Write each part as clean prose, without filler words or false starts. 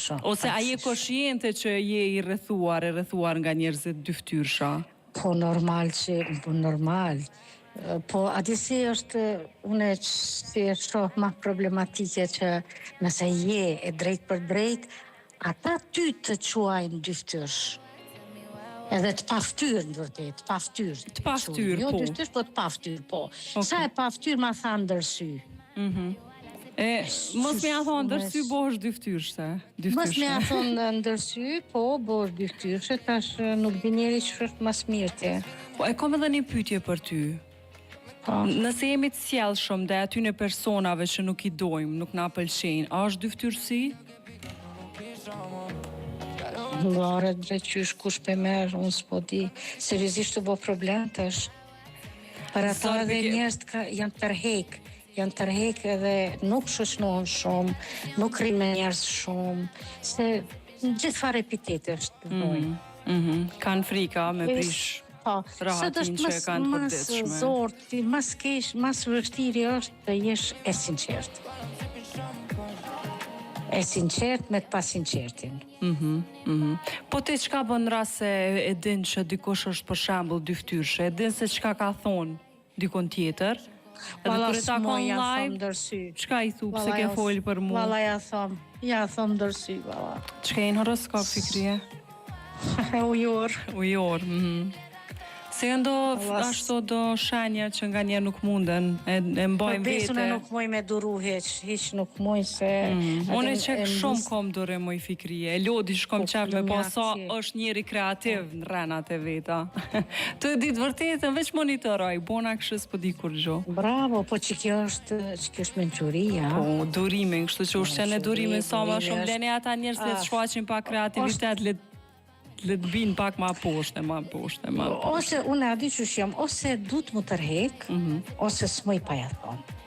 shumë. Ose a je koshiente që je i rrethuar nga njerëzit dyftyrsha? Po normal. Po a di si është, une që e shoh ma problematike që nëse je e drejt për drejt, ata ty të quajnë dyftyrsh. Edhe të paftyr, në vërtet, paftyr. Të paftyr, po. Jo dyftyrsh, po të paftyr, po. Sa e paftyr ma tha ndërsy. Mos me a thonë ndërsy bosh dyftyrshte. Mos me a thonë ndërsy, po bosh dyftyrshte, tash nuk di njeri që është mas mirë ti. Po e kom edhe një pyetje për ty. Nëse jemi të sjellshëm dhe aty në personave që nuk i dojmë, nuk na pëlqejnë, a është dyftyrsi? Ngare drejt qysh kush pe merë, unë s'po di. Seriozisht të bo problem të është. Për ata edhe njerëz janë tërhek edhe nuk shoqënohen shumë, nuk rrinë me njerëz shumë, se gjithë farë epitete është të dojnë. Kanë frika me prish rahatin që e kanë të përditshme. Mas zorti, mas kesh, mas vështiri është të jesh e sinqert. E sinqert me të pasinqertin. Po ti çka bën rast se e din që dikush është për shembull dyftyrshe, e din se çka ka thonë dikon tjetër? Edhe kur e takon live, çka i thu, pse ke folë për mua? Valla ja thom ndërsy, valla. Çka e në horoskop Fikrie? Ujor, Se ndo ashtu do shenja që nga njerë nuk munden, e mbajmë vete. Besune nuk muj me duru hiq nuk muj se... Unë e qek shumë kom dore moj Fikrije, e lodi shkom qef me po sa është njeri kreativ në renat e veta. Të e ditë vërtetën, veç monitoroj, bona këshës po di kur gjo. Bravo, po që kjo është menquria. Po, durimin, kështu që ushqen e durimin sa ma shumë, lene ata njerës le të shfaqin pa kreativitet, le të binë pak ma poshte. Ose, unë a di që jam, ose du të më tërhek, ose s'moj pa ja thonë.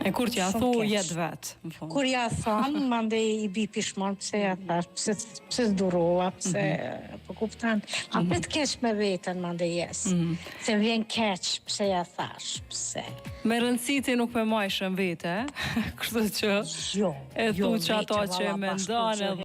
E kur t'ja thu, jetë vetë, në fund. Kur ja thonë, mande i bi pishmon, pse ja thash, pse s'durova, pse, po kuptan. A për të keq me vetën, mande jes. Se vjen keq, pse ja thash, pse. Me rëndësiti nuk me majshën vete, kështu që e thu që ato që e me ndonë